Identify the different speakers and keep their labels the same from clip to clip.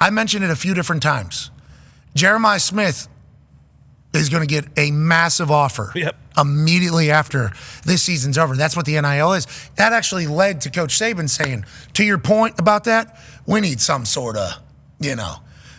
Speaker 1: I mentioned it a few different times. Jeremiah Smith is going to get a massive offer immediately after this season's over. That's what the NIL is. That actually led to Coach Saban saying, to your point about that, we need some sort of,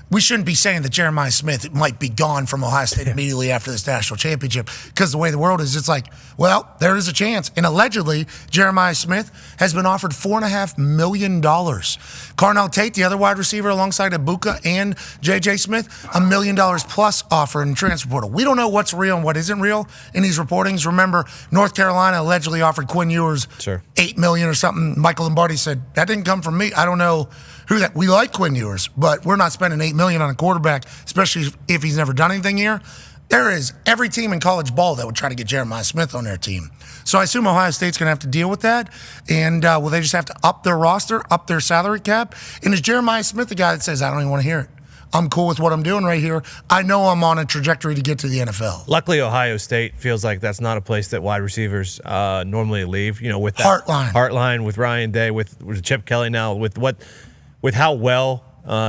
Speaker 1: we shouldn't be saying that Jeremiah Smith might be gone from Ohio State immediately after this national championship, because the way the world is, it's like, well, there is a chance. And allegedly, Jeremiah Smith has been offered $4.5 million. Carnell Tate, the other wide receiver alongside Ibuka and J.J. Smith, $1 million plus offer in the transfer portal. We don't know what's real and what isn't real in these reportings. Remember, North Carolina allegedly offered Quinn Ewers $8 million or something. Michael Lombardi said, that didn't come from me. I don't know who that. We like Quinn Ewers, but we're not spending $8 million on a quarterback, especially if he's never done anything here. There is every team in college ball that would try to get Jeremiah Smith on their team. So I assume Ohio State's going to have to deal with that. And will they just have to up their roster, up their salary cap? And is Jeremiah Smith the guy that says, I don't even want to hear it? I'm cool with what I'm doing right here. I know I'm on a trajectory to get to the NFL.
Speaker 2: Luckily, Ohio State feels like that's not a place that wide receivers normally leave. With that Heartline, with Ryan Day, with Chip Kelly now, with how well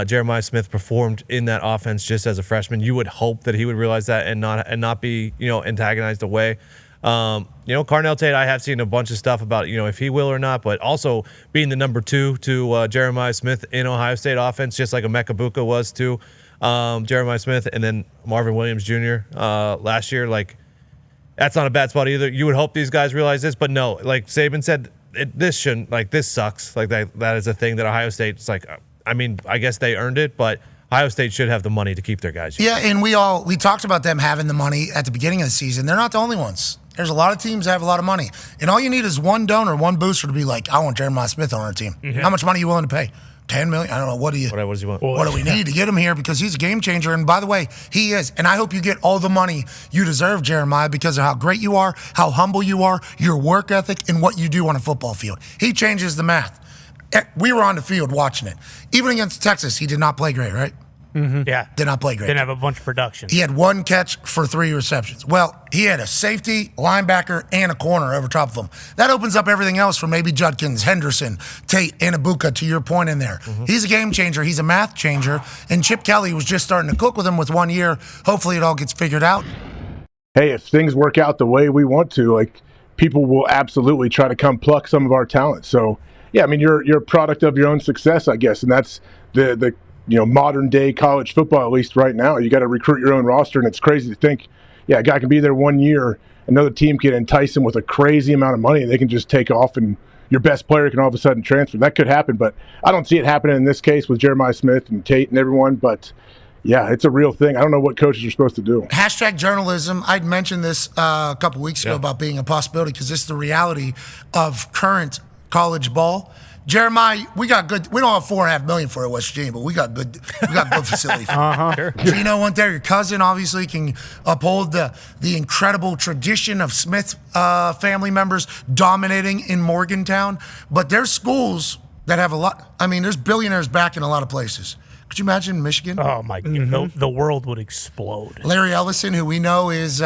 Speaker 2: Jeremiah Smith performed in that offense just as a freshman. You would hope that he would realize that and not be antagonized away. Carnell Tate, I have seen a bunch of stuff about if he will or not, but also being the number 2 to Jeremiah Smith in Ohio State offense, just like Emeka Buka was to Jeremiah Smith, and then Marvin Williams Jr. Last year. Like, that's not a bad spot either. You would hope these guys realize this, but no, like Saban said, this shouldn't. Like, this sucks. Like, that is a thing that Ohio State's like. I guess they earned it, but Ohio State should have the money to keep their guys.
Speaker 1: Yeah, and we talked about them having the money at the beginning of the season. They're not the only ones. There's a lot of teams that have a lot of money. And all you need is one donor, one booster to be like, I want Jeremiah Smith on our team. Mm-hmm. How much money are you willing to pay? $10 million? I don't know. What does he want? What do we need to get him here? Because he's a game changer. And by the way, he is. And I hope you get all the money you deserve, Jeremiah, because of how great you are, how humble you are, your work ethic, and what you do on a football field. He changes the math. We were on the field watching it. Even against Texas, he did not play great, right?
Speaker 3: Mm-hmm. Yeah.
Speaker 1: Did not play great.
Speaker 3: Didn't have a bunch of production.
Speaker 1: He had 1 catch for 3 receptions. Well, he had a safety, linebacker, and a corner over top of him. That opens up everything else for maybe Judkins, Henderson, Tate, and Ibuka, to your point in there. Mm-hmm. He's a game changer. He's a math changer. And Chip Kelly was just starting to cook with him with 1 year. Hopefully it all gets figured out.
Speaker 4: Hey, if things work out the way we want to, people will absolutely try to come pluck some of our talent. So, yeah, you're a product of your own success, I guess. And that's the modern day college football, at least right now. You got to recruit your own roster, and it's crazy to think, a guy can be there 1 year, another team can entice him with a crazy amount of money, and they can just take off, and your best player can all of a sudden transfer. That could happen, but I don't see it happening in this case with Jeremiah Smith and Tate and everyone. But yeah, it's a real thing. I don't know what coaches are supposed to do.
Speaker 1: Hashtag journalism. I'd mentioned this a couple weeks ago about being a possibility, because this is the reality of current college ball. Jeremiah, we got good. We don't have $4.5 million for West Virginia, but we got good facility.
Speaker 3: Sure.
Speaker 1: Gino went there. Your cousin obviously can uphold the incredible tradition of Smith family members dominating in Morgantown. But there's schools that have a lot. There's billionaires back in a lot of places. Could you imagine Michigan?
Speaker 3: Oh my God,
Speaker 1: Mm-hmm.
Speaker 3: the world would explode.
Speaker 1: Larry Ellison, who we know is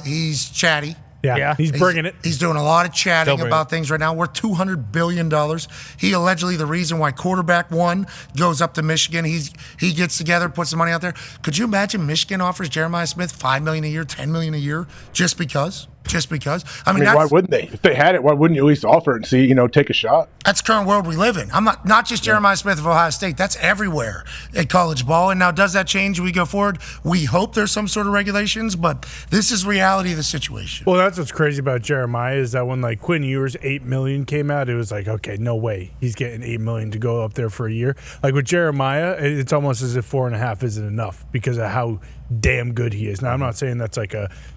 Speaker 1: he's chatty.
Speaker 5: Yeah, he's bringing it.
Speaker 1: He's doing a lot of chatting about things right now. We're $200 billion. He allegedly the reason why quarterback 1 goes up to Michigan. He gets together, puts the money out there. Could you imagine Michigan offers Jeremiah Smith $5 million a year, $10 million a year, just because? Just because.
Speaker 4: Why wouldn't they? If they had it, why wouldn't you at least offer it and see, take a shot?
Speaker 1: That's the current world we live in. I'm not just Jeremiah Smith of Ohio State. That's everywhere at college ball. And now, does that change as we go forward? We hope there's some sort of regulations, but this is reality of the situation.
Speaker 5: Well, that's what's crazy about Jeremiah is that when Quinn Ewers $8 million came out, it was like, okay, no way he's getting $8 million to go up there for a year. Like with Jeremiah, it's almost as if 4.5 isn't enough because of how damn good he is. Now, I'm not saying that's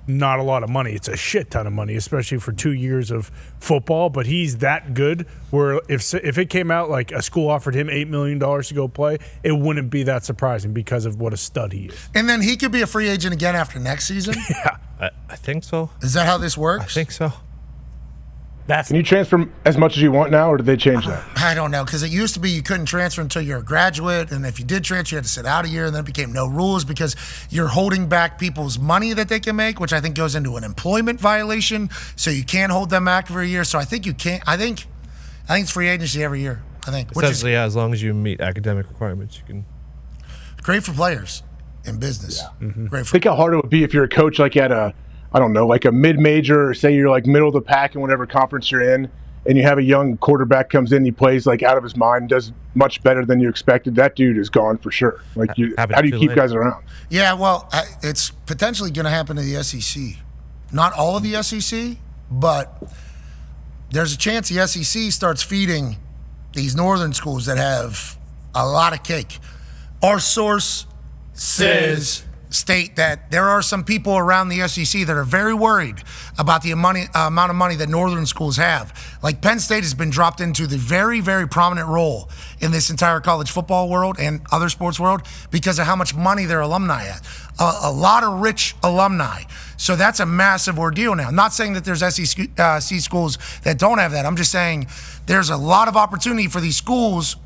Speaker 5: not a lot of money. It's a shit ton of money, especially for 2 years of football. But he's that good where if it came out like a school offered him $8 million to go play, it wouldn't be that surprising because of what a stud he is.
Speaker 1: And then he could be a free agent again after next season?
Speaker 5: Yeah.
Speaker 2: I think so.
Speaker 1: Is that how this works?
Speaker 2: I think so.
Speaker 4: Can you transfer as much as you want now, or did they change that?
Speaker 1: I don't know, because it used to be you couldn't transfer until you're a graduate, and if you did transfer, you had to sit out a year, and then it became no rules because you're holding back people's money that they can make, which I think goes into an employment violation, so you can't hold them back for a year. So I think you can't. I think it's free agency every year, I think.
Speaker 2: Essentially, as long as you meet academic requirements, you can.
Speaker 1: Great for players in business.
Speaker 4: Yeah.
Speaker 1: Great for
Speaker 4: Think how hard it would be if you're a coach like at a, I don't know, like a mid-major, or say you're like middle of the pack in whatever conference you're in, and you have a young quarterback comes in, he plays like out of his mind, does much better than you expected. That dude is gone for sure. Like, how do you keep guys around?
Speaker 1: Yeah, well, it's potentially going to happen to the SEC. Not all of the SEC, but there's a chance the SEC starts feeding these northern schools that have a lot of cake. Our source says state that there are some people around the SEC that are very worried about the amount of money that northern schools have. Like Penn State has been dropped into the very, very prominent role in this entire college football world and other sports world because of how much money their alumni have. A lot of rich alumni. So that's a massive ordeal now. I'm not saying that there's SEC schools that don't have that. I'm just saying there's a lot of opportunity for these schools,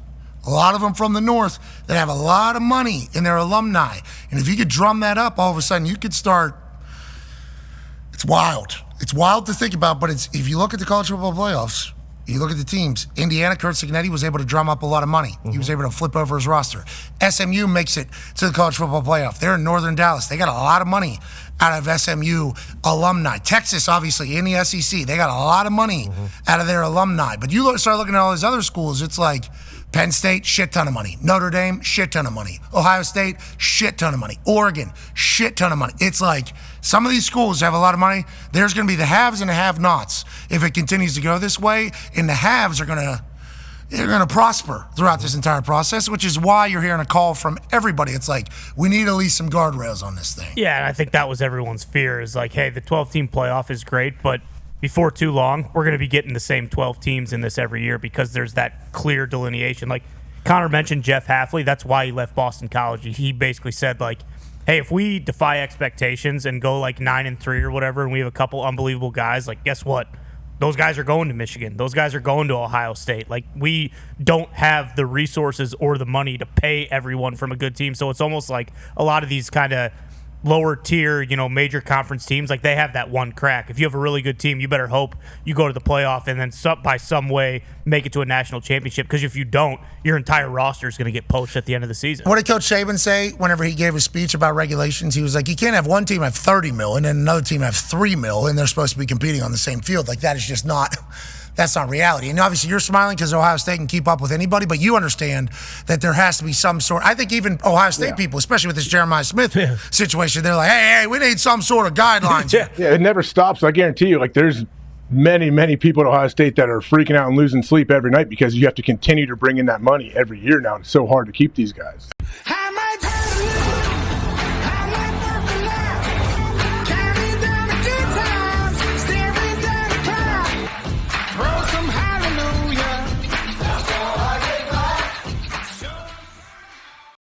Speaker 1: a lot of them from the north, that have a lot of money in their alumni. And if you could drum that up, all of a sudden you could start. It's wild. It's wild to think about, but if you look at the college football playoffs, you look at the teams, Indiana, Kurt Cignetti was able to drum up a lot of money. Mm-hmm. He was able to flip over his roster. SMU makes it to the college football playoff. They're in northern Dallas. They got a lot of money out of SMU alumni. Texas, obviously, in the SEC, they got a lot of money out of their alumni. But you start looking at all these other schools, it's like Penn State, shit ton of money. Notre Dame, shit ton of money. Ohio State, shit ton of money. Oregon, shit ton of money. It's like some of these schools have a lot of money. There's going to be the haves and the have-nots if it continues to go this way. And the haves are going to prosper throughout this entire process, which is why you're hearing a call from everybody. It's like, we need at least some guardrails on this thing.
Speaker 3: Yeah, and I think that was everyone's fear is like, hey, the 12-team playoff is great, but before too long, we're going to be getting the same 12 teams in this every year because there's that clear delineation. Like Connor mentioned Jeff Hafley, that's why he left Boston College. He basically said, like, hey, if we defy expectations and go like 9-3 or whatever, and we have a couple unbelievable guys, like, guess what? Those guys are going to Michigan. Those guys are going to Ohio State. Like, we don't have the resources or the money to pay everyone from a good team. So it's almost like a lot of these kind of lower tier, major conference teams, like they have that one crack. If you have a really good team, you better hope you go to the playoff and then by some way make it to a national championship. Because if you don't, your entire roster is going to get poached at the end of the season.
Speaker 1: What did Coach Saban say whenever he gave his speech about regulations? He was like, you can't have one team have 30 mil and then another team have 3 mil and they're supposed to be competing on the same field. Like, that is just not... That's not reality. And obviously you're smiling because Ohio State can keep up with anybody, but you understand that there has to be some sort. I think even Ohio State people, especially with this Jeremiah Smith situation, they're like, hey, we need some sort of guidelines.
Speaker 4: Yeah, it never stops. I guarantee you, like, there's many, many people at Ohio State that are freaking out and losing sleep every night because you have to continue to bring in that money every year now. It's so hard to keep these guys.